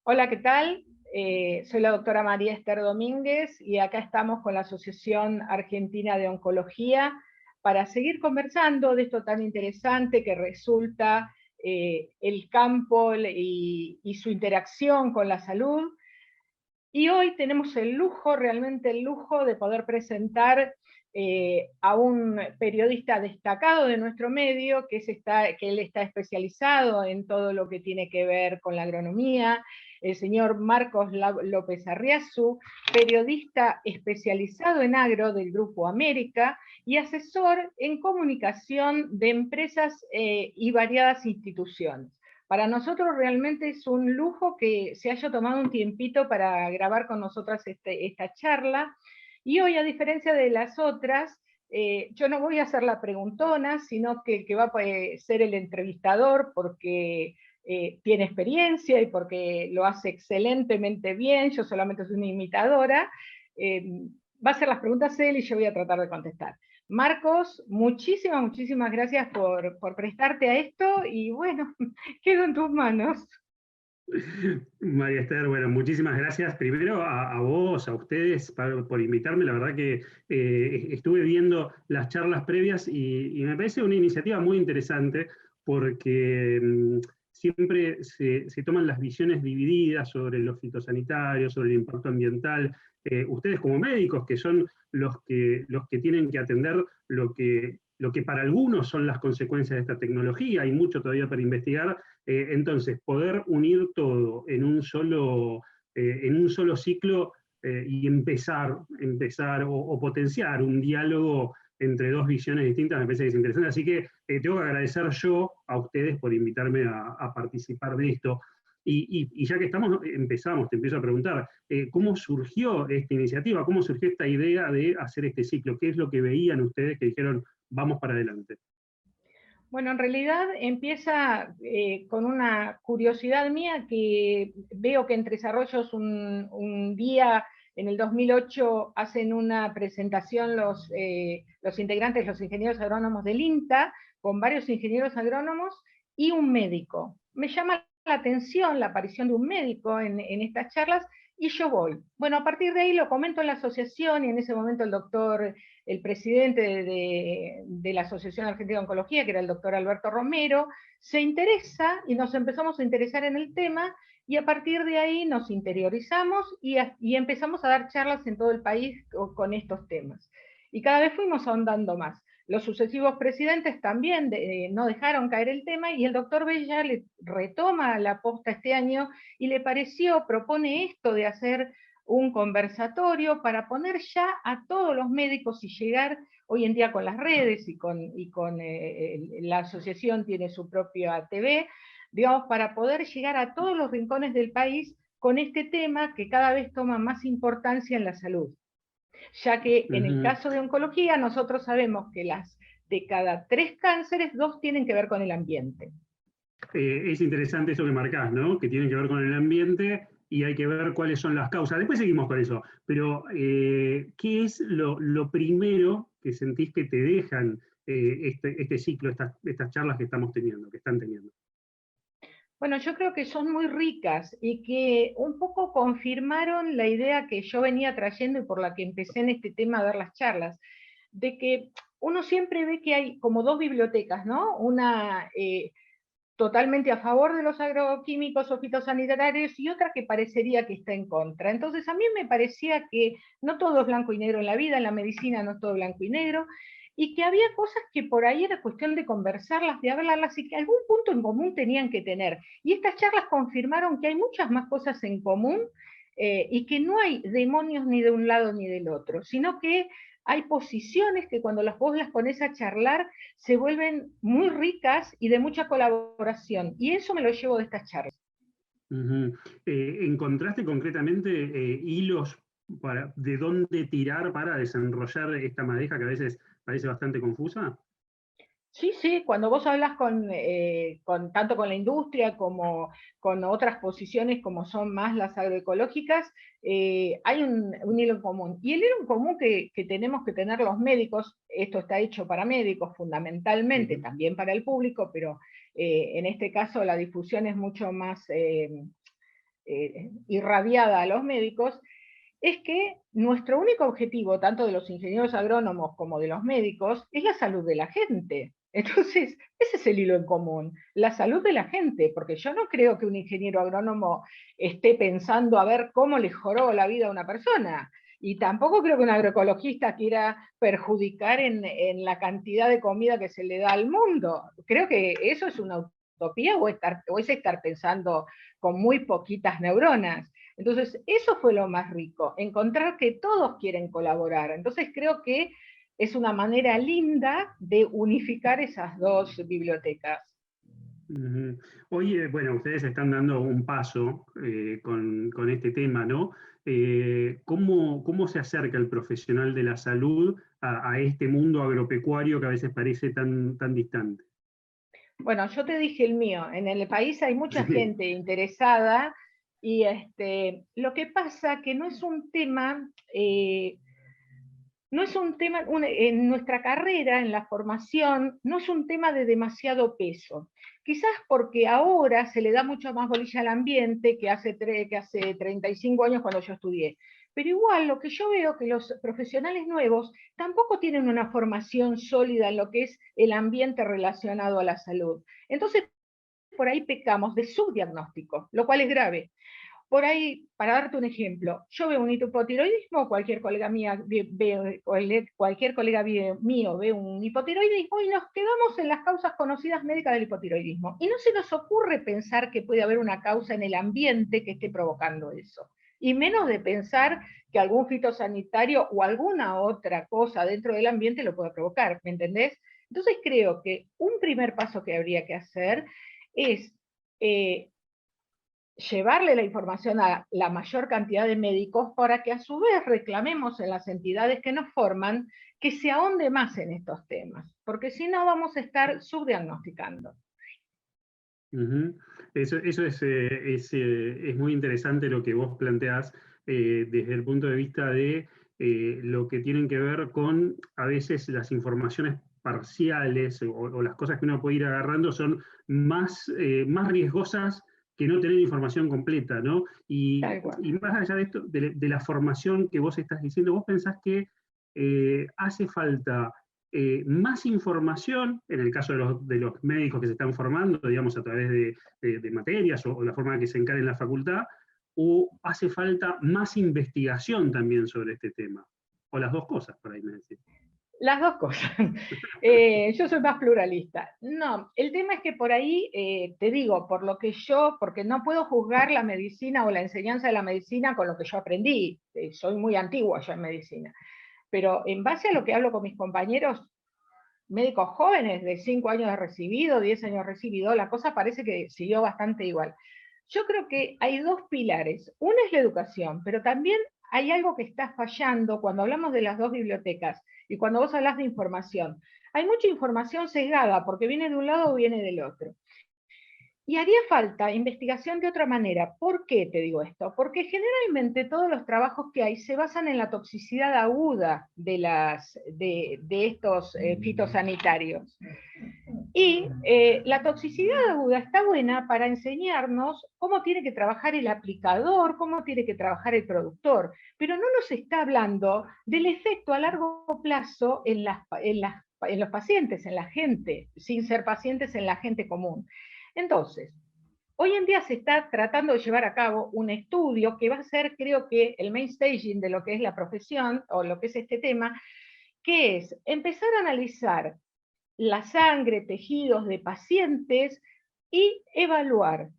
Hola, ¿qué tal? Soy la doctora María Esther Domínguez y acá estamos con la Asociación Argentina de Oncología para seguir conversando de esto tan interesante que resulta el campo y su interacción con la salud. Y hoy tenemos el lujo, realmente el lujo, de poder presentar a un periodista destacado de nuestro medio, que él está especializado en todo lo que tiene que ver con la agronomía, el señor Marcos López Arriazu, periodista especializado en agro del Grupo América y asesor en comunicación de empresas y variadas instituciones. Para nosotros realmente es un lujo que se haya tomado un tiempito para grabar con nosotras esta charla. Y hoy, a diferencia de las otras, yo no voy a ser la preguntona, sino que el que va a ser el entrevistador, porque tiene experiencia y porque lo hace excelentemente bien. Yo solamente soy una imitadora. Va a hacer las preguntas él y yo voy a tratar de contestar. Marcos, muchísimas gracias por prestarte a esto y bueno, quedo en tus manos. María Esther, bueno, muchísimas gracias primero a vos, a ustedes por invitarme. La verdad que estuve viendo las charlas previas y me parece una iniciativa muy interesante porque siempre se toman las visiones divididas sobre los fitosanitarios, sobre el impacto ambiental. Ustedes como médicos, que son los que tienen que atender lo que para algunos son las consecuencias de esta tecnología, hay mucho todavía para investigar. Entonces, poder unir todo en un solo ciclo y empezar o potenciar un diálogo entre dos visiones distintas me parece que es interesante. Así que tengo que agradecer yo a ustedes por invitarme a participar de esto. Y ya que estamos, te empiezo a preguntar, ¿cómo surgió esta iniciativa? ¿Cómo surgió esta idea de hacer este ciclo? ¿Qué es lo que veían ustedes que dijeron, vamos para adelante? Bueno, en realidad empieza con una curiosidad mía que veo que Entre Desarrollos un día en el 2008 hacen una presentación los integrantes, los ingenieros agrónomos del INTA, con varios ingenieros agrónomos y un médico. Me llama la atención la aparición de un médico en estas charlas y yo voy. Bueno, a partir de ahí lo comento en la asociación y en ese momento el presidente de la Asociación Argentina de Oncología, que era el doctor Alberto Romero, se interesa y nos empezamos a interesar en el tema y a partir de ahí nos interiorizamos y empezamos a dar charlas en todo el país con estos temas. Y cada vez fuimos ahondando más. Los sucesivos presidentes también no dejaron caer el tema y el doctor Bella le retoma la posta este año y le pareció, propone esto de hacer un conversatorio para poner ya a todos los médicos y llegar hoy en día con las redes la asociación tiene su propia TV, digamos, para poder llegar a todos los rincones del país con este tema que cada vez toma más importancia en la salud. Ya que en el caso de oncología nosotros sabemos que de cada 3 cánceres, 2 tienen que ver con el ambiente. Es interesante eso que marcás, ¿no? Que tiene que ver con el ambiente y hay que ver cuáles son las causas. Después seguimos con eso, pero ¿qué es lo primero que sentís que te dejan este ciclo, estas charlas que estamos teniendo, que están teniendo? Bueno, yo creo que son muy ricas y que un poco confirmaron la idea que yo venía trayendo y por la que empecé en este tema a dar las charlas, de que uno siempre ve que hay como dos bibliotecas, ¿no? Una totalmente a favor de los agroquímicos o fitosanitarios y otra que parecería que está en contra. Entonces a mí me parecía que no todo es blanco y negro en la vida, en la medicina no es todo blanco y negro, y que había cosas que por ahí era cuestión de conversarlas, de hablarlas, y que algún punto en común tenían que tener. Y estas charlas confirmaron que hay muchas más cosas en común y que no hay demonios ni de un lado ni del otro, sino que hay posiciones que cuando vos las pones a charlar se vuelven muy ricas y de mucha colaboración. Y eso me lo llevo de estas charlas. ¿Encontraste concretamente hilos de dónde tirar para desenrollar esta madeja que a veces parece bastante confusa? Sí, sí, cuando vos hablas tanto con la industria como con otras posiciones como son más las agroecológicas, hay un hilo en común. Y el hilo en común que tenemos que tener los médicos, esto está hecho para médicos fundamentalmente, también para el público, pero en este caso la difusión es mucho más irradiada a los médicos, es que nuestro único objetivo, tanto de los ingenieros agrónomos como de los médicos, es la salud de la gente. Entonces, ese es el hilo en común, la salud de la gente, porque yo no creo que un ingeniero agrónomo esté pensando a ver cómo le mejoró la vida a una persona. Y tampoco creo que un agroecologista quiera perjudicar en la cantidad de comida que se le da al mundo. Creo que eso es una utopía o es estar pensando con muy poquitas neuronas. Entonces, eso fue lo más rico, encontrar que todos quieren colaborar. Entonces, creo que es una manera linda de unificar esas dos bibliotecas. Ujú. Oye, bueno, ustedes están dando un paso con este tema, ¿no? ¿Cómo se acerca el profesional de la salud a este mundo agropecuario que a veces parece tan distante? Bueno, yo te dije el mío, en el país hay mucha Sí. gente interesada y lo que pasa que no es un tema, en nuestra carrera, en la formación, no es un tema de demasiado peso. Quizás porque ahora se le da mucho más bolilla al ambiente que hace 35 años cuando yo estudié. Pero igual lo que yo veo que los profesionales nuevos tampoco tienen una formación sólida en lo que es el ambiente relacionado a la salud. Entonces, por ahí pecamos de subdiagnóstico, lo cual es grave. Por ahí, para darte un ejemplo, yo veo un hipotiroidismo, cualquier colega mío ve un hipotiroidismo y nos quedamos en las causas conocidas médicas del hipotiroidismo. Y no se nos ocurre pensar que puede haber una causa en el ambiente que esté provocando eso. Y menos de pensar que algún fitosanitario o alguna otra cosa dentro del ambiente lo puede provocar, ¿me entendés? Entonces creo que un primer paso que habría que hacer es llevarle la información a la mayor cantidad de médicos para que a su vez reclamemos en las entidades que nos forman que se ahonde más en estos temas, porque si no vamos a estar subdiagnosticando. Ujú. Eso es muy interesante lo que vos planteás desde el punto de vista de lo que tienen que ver con a veces las informaciones parciales o las cosas que uno puede ir agarrando son más riesgosas que no tener información completa, ¿no? Tal cual. Y más allá de esto, de la formación que vos estás diciendo, vos pensás que hace falta más información, en el caso de los médicos que se están formando, digamos, a través de materias o la forma en que se encara en la facultad, o hace falta más investigación también sobre este tema, o las dos cosas, por ahí me decís. Las dos cosas. Yo soy más pluralista. No, el tema es que por ahí, te digo, porque no puedo juzgar la medicina o la enseñanza de la medicina con lo que yo aprendí. Soy muy antigua yo en medicina. Pero en base a lo que hablo con mis compañeros, médicos jóvenes de 5 años de recibido, 10 años de recibido, la cosa parece que siguió bastante igual. Yo creo que hay dos pilares. Uno es la educación, pero también hay algo que está fallando cuando hablamos de las dos bibliotecas y cuando vos hablas de información. Hay mucha información sesgada porque viene de un lado o viene del otro. Y haría falta investigación de otra manera. ¿Por qué te digo esto? Porque generalmente todos los trabajos que hay se basan en la toxicidad aguda de estos fitosanitarios. Y la toxicidad aguda está buena para enseñarnos cómo tiene que trabajar el aplicador, cómo tiene que trabajar el productor, pero no nos está hablando del efecto a largo plazo en los pacientes, en la gente, sin ser pacientes en la gente común. Entonces, hoy en día se está tratando de llevar a cabo un estudio que va a ser, creo que, el main staging de lo que es la profesión o lo que es este tema, que es empezar a analizar la sangre, tejidos de pacientes y evaluar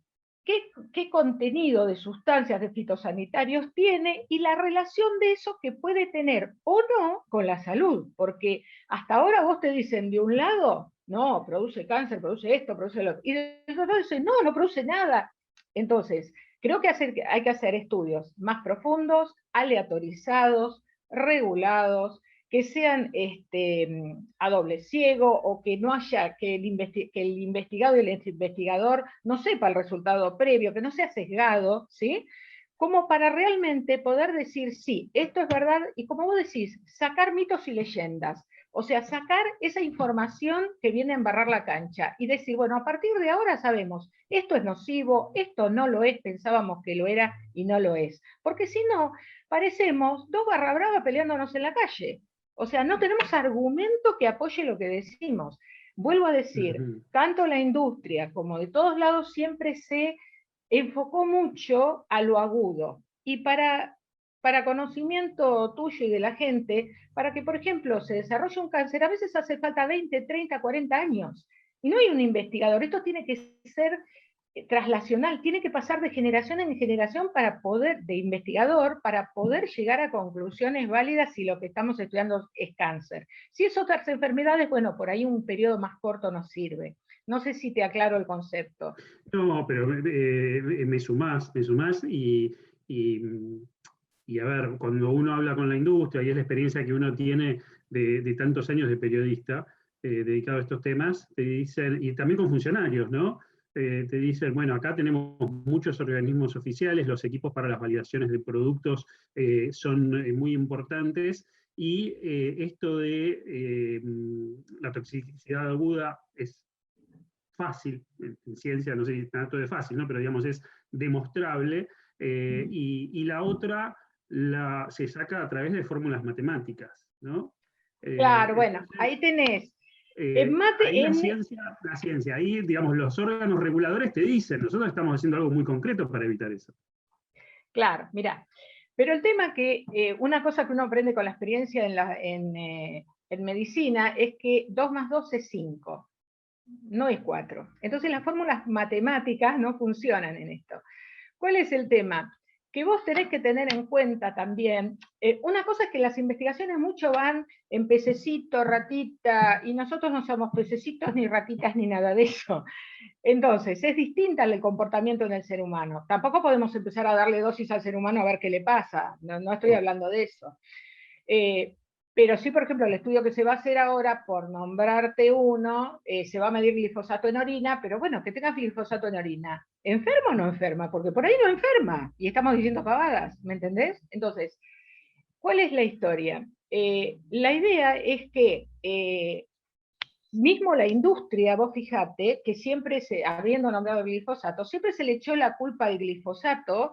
qué contenido de sustancias de fitosanitarios tiene y la relación de eso que puede tener o no con la salud, porque hasta ahora vos te dicen de un lado, no, produce cáncer, produce esto, produce lo otro, y de otro dicen, no, no produce nada. Entonces, creo que hay que hacer estudios más profundos, aleatorizados, regulados, que sean a doble ciego o que no haya, que el investigado y el investigador no sepa el resultado previo, que no sea sesgado, ¿sí? Como para realmente poder decir, sí, esto es verdad, y como vos decís, sacar mitos y leyendas, O sea, sacar esa información que viene a embarrar la cancha y decir, bueno, a partir de ahora sabemos, esto es nocivo, esto no lo es, pensábamos que lo era y no lo es. Porque si no, parecemos dos barra brava peleándonos en la calle. O sea, no tenemos argumento que apoye lo que decimos. Vuelvo a decir, tanto la industria como de todos lados siempre se enfocó mucho a lo agudo. Y para conocimiento tuyo y de la gente, para que, por ejemplo, se desarrolle un cáncer, a veces hace falta 20, 30, 40 años. Y no hay un investigador. Esto tiene que ser traslacional, tiene que pasar de generación en generación para poder, de investigador, para poder llegar a conclusiones válidas si lo que estamos estudiando es cáncer. Si es otras enfermedades, bueno, por ahí un periodo más corto nos sirve. No sé si te aclaro el concepto. No, pero me sumás y, y a ver, cuando uno habla con la industria y es la experiencia que uno tiene de tantos años de periodista dedicado a estos temas, te dicen, y también con funcionarios, ¿no? Te dicen, bueno, acá tenemos muchos organismos oficiales, los equipos para las validaciones de productos son muy importantes, y esto de la toxicidad aguda es fácil, en ciencia no sé si tanto de fácil, ¿no? Pero digamos es demostrable, y la otra se saca a través de fórmulas matemáticas, ¿no? Claro, bueno, Entonces, ahí tenés. ahí la ciencia, ahí digamos los órganos reguladores te dicen, nosotros estamos haciendo algo muy concreto para evitar eso. Claro, mira, pero el tema que una cosa que uno aprende con la experiencia en medicina es que 2 más 2 es 5, no es 4. Entonces las fórmulas matemáticas no funcionan en esto. ¿Cuál es el tema? Que vos tenés que tener en cuenta también, una cosa es que las investigaciones mucho van en pececito, ratita, y nosotros no somos pececitos, ni ratitas, ni nada de eso. Entonces, es distinta el comportamiento en el ser humano. Tampoco podemos empezar a darle dosis al ser humano a ver qué le pasa. No estoy hablando de eso. Eh, pero sí, por ejemplo, el estudio que se va a hacer ahora, por nombrarte uno, se va a medir glifosato en orina, pero bueno, que tengas glifosato en orina. ¿Enferma o no enferma? Porque por ahí no enferma. Y estamos diciendo pavadas, ¿me entendés? Entonces, ¿cuál es la historia? La idea es que mismo la industria, vos fijate, que siempre habiendo nombrado el glifosato, siempre se le echó la culpa al glifosato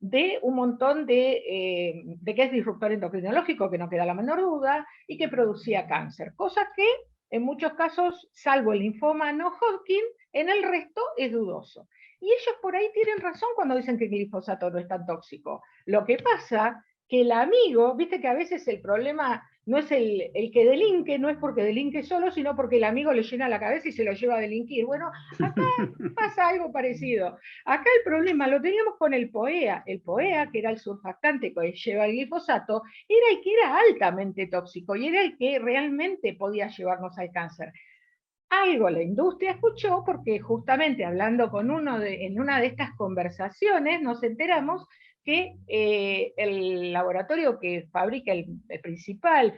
de un montón de que es disruptor endocrinológico, que no queda la menor duda, y que producía cáncer. Cosa que en muchos casos, salvo el linfoma no Hodgkin, en el resto es dudoso. Y ellos por ahí tienen razón cuando dicen que el glifosato no es tan tóxico. Lo que pasa que el amigo, viste que a veces el problema no es el que delinque, no es porque delinque solo, sino porque el amigo le llena la cabeza y se lo lleva a delinquir. Bueno, acá pasa algo parecido. Acá el problema lo teníamos con el POEA. El POEA, que era el surfactante que lleva el glifosato, era el que era altamente tóxico y era el que realmente podía llevarnos al cáncer. Algo la industria escuchó porque justamente hablando con en una de estas conversaciones nos enteramos que el laboratorio que fabrica el principal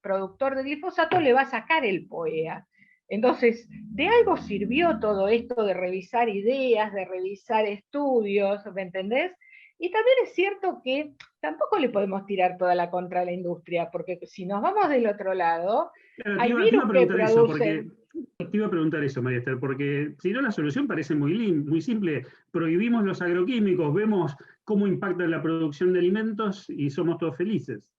productor de glifosato le va a sacar el POEA. Entonces, de algo sirvió todo esto de revisar ideas, de revisar estudios, ¿me entendés? Y también es cierto que tampoco le podemos tirar toda la contra a la industria, porque si nos vamos del otro lado, Claro, hay te iba virus a que preguntar eso, porque producen. te iba a preguntar eso, María Esther, porque si no la solución parece muy simple. Prohibimos los agroquímicos, vemos cómo impactan la producción de alimentos y somos todos felices.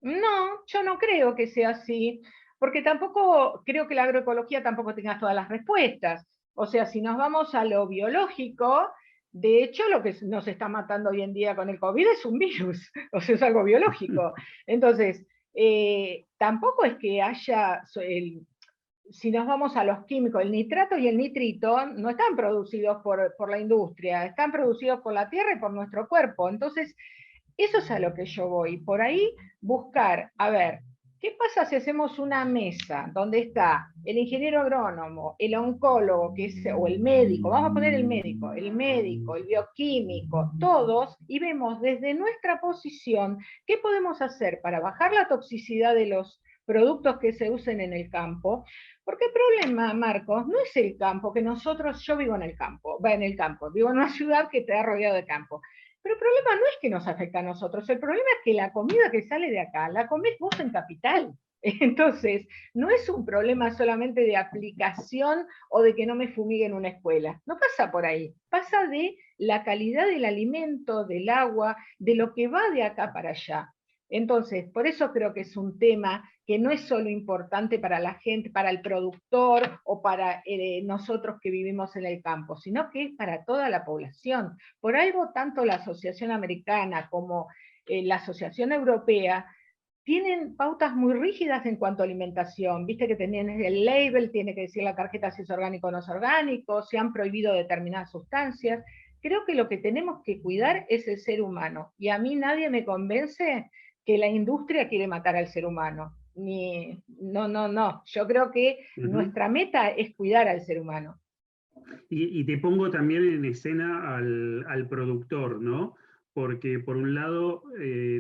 No, yo no creo que sea así, porque tampoco creo que la agroecología tampoco tenga todas las respuestas. O sea, si nos vamos a lo biológico, de hecho lo que nos está matando hoy en día con el COVID es un virus, o sea, es algo biológico. Entonces, tampoco es que haya, si nos vamos a los químicos, el nitrato y el nitrito no están producidos por la industria, están producidos por la tierra y por nuestro cuerpo. Entonces, eso es a lo que yo voy. Por ahí buscar, a ver, ¿qué pasa si hacemos una mesa donde está el ingeniero agrónomo, el oncólogo, o el médico, vamos a poner el médico, el bioquímico, todos, y vemos desde nuestra posición qué podemos hacer para bajar la toxicidad de los productos que se usen en el campo? Porque el problema, Marcos, no es el campo, que yo vivo en el campo, vivo en una ciudad que está rodeada de campo. Pero el problema no es que nos afecta a nosotros, el problema es que la comida que sale de acá la comés vos en Capital. Entonces, no es un problema solamente de aplicación o de que no me fumigue en una escuela. No pasa por ahí. Pasa de la calidad del alimento, del agua, de lo que va de acá para allá. Entonces, por eso creo que es un tema que no es solo importante para la gente, para el productor o para nosotros que vivimos en el campo, sino que es para toda la población. Por algo, tanto la Asociación Americana como la Asociación Europea tienen pautas muy rígidas en cuanto a alimentación. Viste que tienen el label, tiene que decir la tarjeta si es orgánico o no es orgánico, se han prohibido determinadas sustancias. Creo que lo que tenemos que cuidar es el ser humano. Y a mí nadie me convence que la industria quiere matar al ser humano. No, no, no. Yo creo que nuestra meta es cuidar al ser humano. Y te pongo también en escena al productor, ¿no? Porque por un lado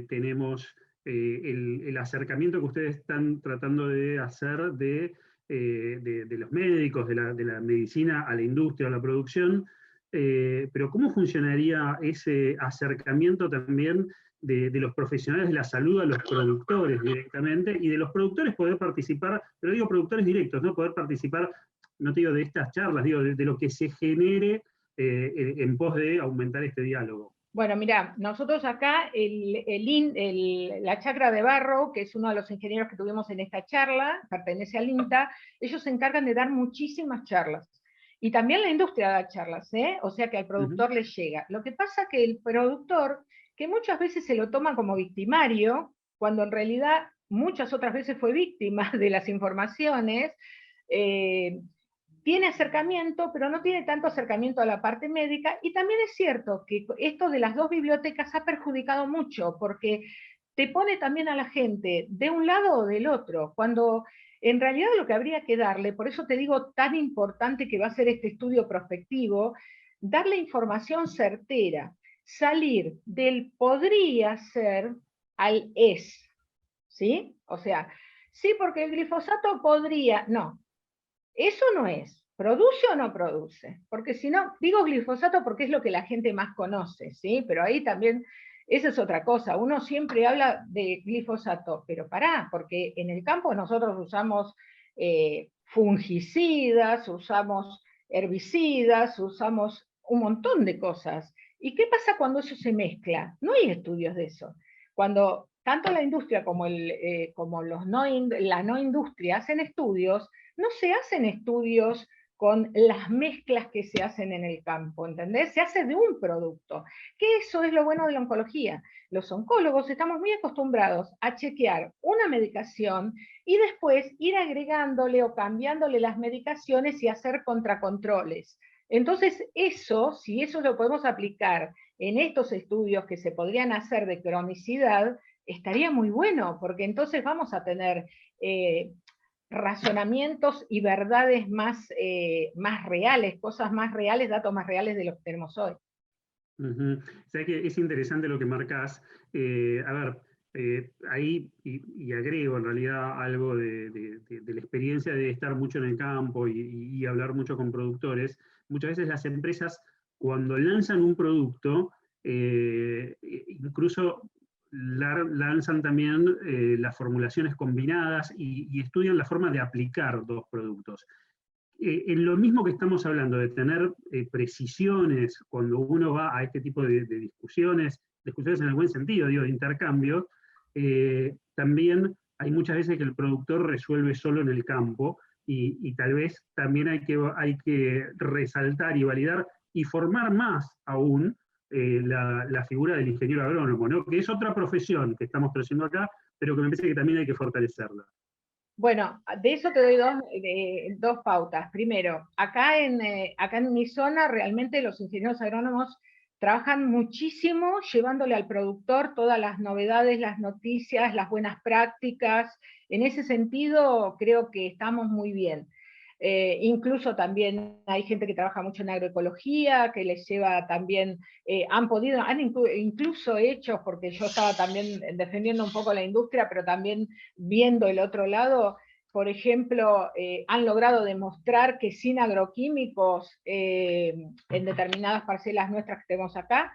tenemos el acercamiento que ustedes están tratando de hacer de los médicos, de la medicina a la industria, a la producción, pero ¿cómo funcionaría ese acercamiento también de los profesionales de la salud a los productores directamente, y de los productores poder participar, pero digo productores directos, ¿no? Poder participar, no te digo de estas charlas, digo de lo que se genere en pos de aumentar este diálogo? Bueno, mira, nosotros acá, la chacra de Barro, que es uno de los ingenieros que tuvimos en esta charla, pertenece al INTA, ellos se encargan de dar muchísimas charlas. Y también la industria da charlas, ¿eh? O sea que al productor le llega. Lo que pasa que el productor, que muchas veces se lo toma como victimario, cuando en realidad muchas otras veces fue víctima de las informaciones, tiene acercamiento, pero no tiene tanto acercamiento a la parte médica, y también es cierto que esto de las dos bibliotecas ha perjudicado mucho, porque te pone también a la gente de un lado o del otro, cuando en realidad lo que habría que darle, por eso te digo tan importante que va a ser este estudio prospectivo, darle información certera, salir del podría ser al es, ¿sí? O sea, sí, porque el glifosato podría, no, eso no es. ¿Produce o no produce? Porque si no, digo glifosato porque es lo que la gente más conoce, ¿sí? Pero ahí también, esa es otra cosa. Uno siempre habla de glifosato, pero pará, porque en el campo nosotros usamos fungicidas, usamos herbicidas, usamos un montón de cosas. ¿Y qué pasa cuando eso se mezcla? No hay estudios de eso. Cuando tanto la industria como, como la no industria hacen estudios, no se hacen estudios con las mezclas que se hacen en el campo, ¿entendés? Se hace de un producto, que eso es lo bueno de la oncología. Los oncólogos estamos muy acostumbrados a chequear una medicación y después ir agregándole o cambiándole las medicaciones y hacer contracontroles. Entonces, eso, si eso lo podemos aplicar en estos estudios que se podrían hacer de cronicidad, estaría muy bueno, porque entonces vamos a tener razonamientos y verdades más reales, cosas más reales, datos más reales de lo que tenemos hoy. Sabes que es interesante lo que marcas. A ver, ahí, y agrego en realidad algo de la experiencia de estar mucho en el campo y hablar mucho con productores. Muchas veces las empresas, cuando lanzan un producto, incluso lanzan también las formulaciones combinadas y estudian la forma de aplicar dos productos. En lo mismo que estamos hablando de tener precisiones cuando uno va a este tipo de discusiones en el buen sentido, digo, de intercambio, también hay muchas veces que el productor resuelve solo en el campo, y tal vez también hay que resaltar y validar y formar más aún la figura del ingeniero agrónomo, ¿no? Que es otra profesión que estamos trayendo acá, pero que me parece que también hay que fortalecerla. Bueno, de eso te doy dos pautas. Primero, acá en mi zona realmente los ingenieros agrónomos trabajan muchísimo llevándole al productor todas las novedades, las noticias, las buenas prácticas. En ese sentido creo que estamos muy bien. Incluso también hay gente que trabaja mucho en agroecología, que les lleva también, han incluso hecho, porque yo estaba también defendiendo un poco la industria, pero también viendo el otro lado, por ejemplo, han logrado demostrar que sin agroquímicos en determinadas parcelas nuestras que tenemos acá,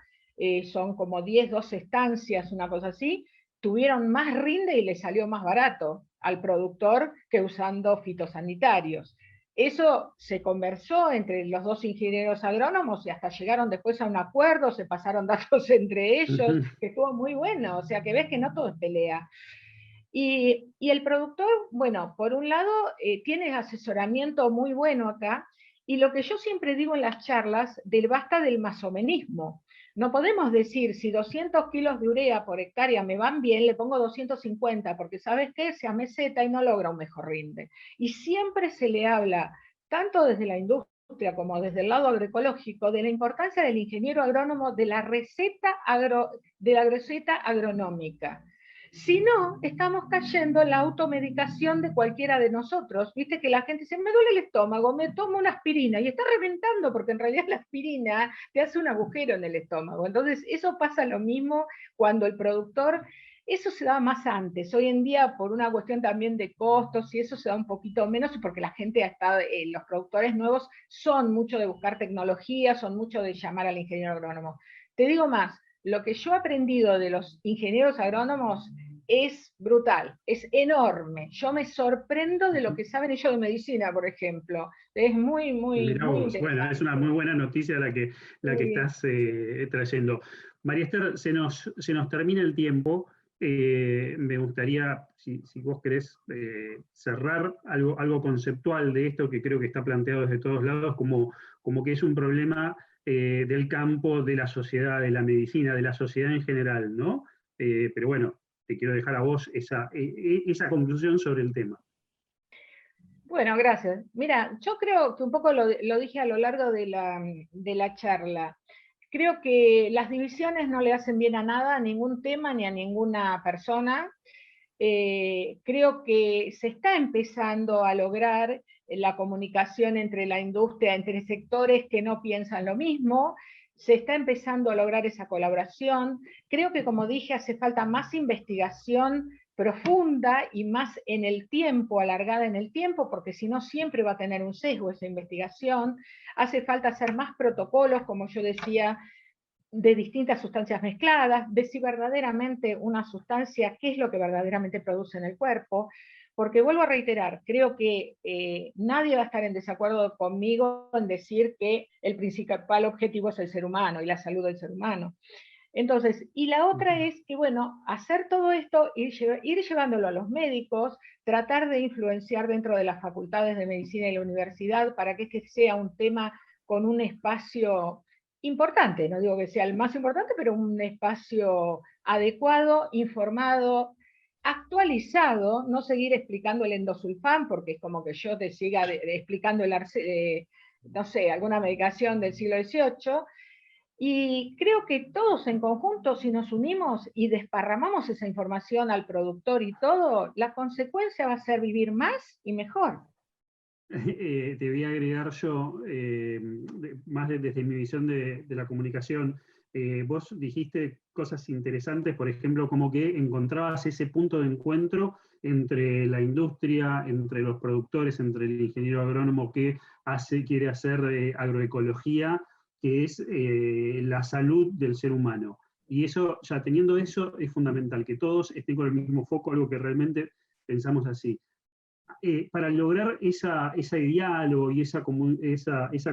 son como 10, 12 estancias, una cosa así, tuvieron más rinde y les salió más barato. al productor que usando fitosanitarios. Eso se conversó entre los dos ingenieros agrónomos y hasta llegaron después a un acuerdo, se pasaron datos entre ellos, que estuvo muy bueno, o sea que ves que no todo es pelea. Y el productor, bueno, por un lado, tiene asesoramiento muy bueno acá, y lo que yo siempre digo en las charlas, del basta del masomenismo. No podemos decir, si 200 kilos de urea por hectárea me van bien, le pongo 250, porque ¿sabes qué? Se ameseta y no logra un mejor rinde. Y siempre se le habla, tanto desde la industria como desde el lado agroecológico, de la importancia del ingeniero agrónomo, de la receta agronómica. Si no, estamos cayendo en la automedicación de cualquiera de nosotros. Viste que la gente dice, me duele el estómago, me tomo una aspirina, y está reventando, porque en realidad la aspirina te hace un agujero en el estómago. Entonces, eso pasa lo mismo cuando el productor, eso se daba más antes. Hoy en día, por una cuestión también de costos, y eso se da un poquito menos, porque la gente ha estado, los productores nuevos son mucho de buscar tecnología, son mucho de llamar al ingeniero agrónomo. Te digo más, lo que yo he aprendido de los ingenieros agrónomos es brutal, es enorme. Yo me sorprendo de lo que saben ellos de medicina, por ejemplo. Es muy, muy, Mirá muy vos, bueno, es una muy interesante. buena noticia la que Sí. estás trayendo. María Esther, se nos termina el tiempo. Me gustaría, si vos querés, cerrar algo conceptual de esto que creo que está planteado desde todos lados, como que es un problema del campo, de la sociedad, de la medicina, de la sociedad en general, ¿no? Pero bueno, te quiero dejar a vos esa conclusión sobre el tema. Bueno, gracias. Mira, yo creo que un poco lo dije a lo largo de la charla. Creo que las divisiones no le hacen bien a nada, a ningún tema ni a ninguna persona. Creo que se está empezando a lograr la comunicación entre la industria, entre sectores que no piensan lo mismo. Se está empezando a lograr esa colaboración. Creo que, como dije, hace falta más investigación profunda y más en el tiempo, alargada en el tiempo, porque si no siempre va a tener un sesgo esa investigación. Hace falta hacer más protocolos, como yo decía, de distintas sustancias mezcladas, de si verdaderamente una sustancia, qué es lo que verdaderamente produce en el cuerpo, porque vuelvo a reiterar, creo que nadie va a estar en desacuerdo conmigo en decir que el principal objetivo es el ser humano y la salud del ser humano. Entonces, y la otra es que, bueno, hacer todo esto, ir llevándolo a los médicos, tratar de influenciar dentro de las facultades de medicina y la universidad para que este sea un tema con un espacio importante, no digo que sea el más importante, pero un espacio adecuado, informado, actualizado, no seguir explicando el endosulfán, porque es como que yo te siga explicando no sé, alguna medicación del siglo XVIII, y creo que todos en conjunto, si nos unimos y desparramamos esa información al productor y todo, la consecuencia va a ser vivir más y mejor. Te voy a agregar yo, desde mi visión de la comunicación. Vos dijiste cosas interesantes, por ejemplo, como que encontrabas ese punto de encuentro entre la industria, entre los productores, entre el ingeniero agrónomo que quiere hacer agroecología, que es la salud del ser humano. Y eso, ya teniendo eso, es fundamental, que todos estén con el mismo foco, algo que realmente pensamos así. Para lograr ese diálogo y esa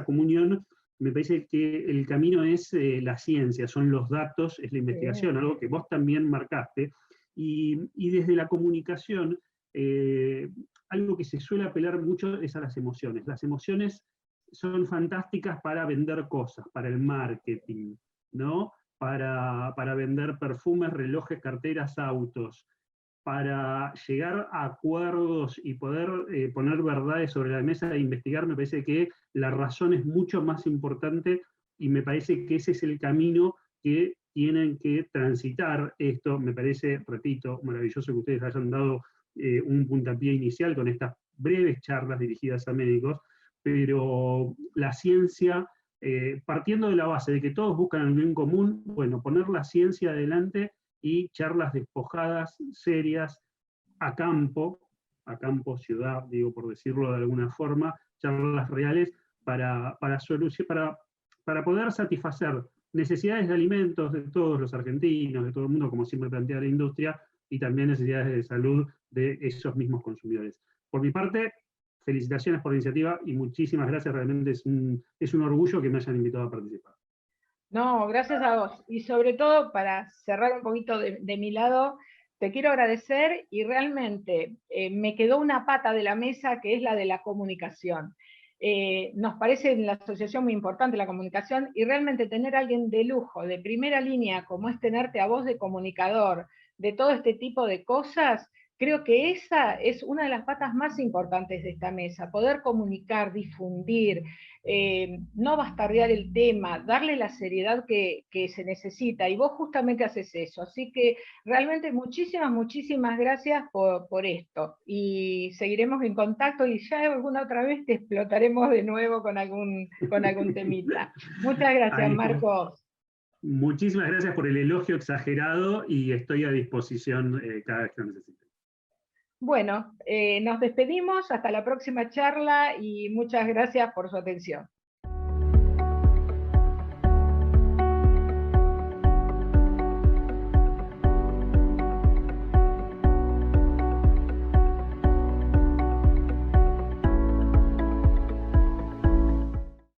comunión, me parece que el camino es la ciencia, son los datos, es la investigación, algo que vos también marcaste. Y desde la comunicación, algo que se suele apelar mucho es a las emociones. Las emociones son fantásticas para vender cosas, para el marketing, ¿no? Para vender perfumes, relojes, carteras, autos, para llegar a acuerdos y poder poner verdades sobre la mesa e investigar. Me parece que la razón es mucho más importante, y me parece que ese es el camino que tienen que transitar esto. Me parece, repito, maravilloso que ustedes hayan dado un puntapié inicial con estas breves charlas dirigidas a médicos, pero la ciencia, partiendo de la base de que todos buscan el bien común, bueno, poner la ciencia adelante y charlas despojadas, serias, a campo, ciudad, digo, por decirlo de alguna forma, charlas reales para poder satisfacer necesidades de alimentos de todos los argentinos, de todo el mundo, como siempre plantea la industria, y también necesidades de salud de esos mismos consumidores. Por mi parte, felicitaciones por la iniciativa y muchísimas gracias, realmente es un orgullo que me hayan invitado a participar. No, gracias a vos. Y sobre todo, para cerrar un poquito de mi lado, te quiero agradecer y realmente me quedó una pata de la mesa que es la de la comunicación. Nos parece en la asociación muy importante la comunicación y realmente tener a alguien de lujo, de primera línea, como es tenerte a vos de comunicador, de todo este tipo de cosas, creo que esa es una de las patas más importantes de esta mesa, poder comunicar, difundir, no bastardear el tema, darle la seriedad que se necesita, y vos justamente haces eso. Así que realmente muchísimas gracias por esto, y seguiremos en contacto, y ya alguna otra vez te explotaremos de nuevo con algún temita. Muchas gracias, Marcos. Muchísimas gracias por el elogio exagerado y estoy a disposición cada vez que lo necesite. Bueno, nos despedimos, hasta la próxima charla y muchas gracias por su atención.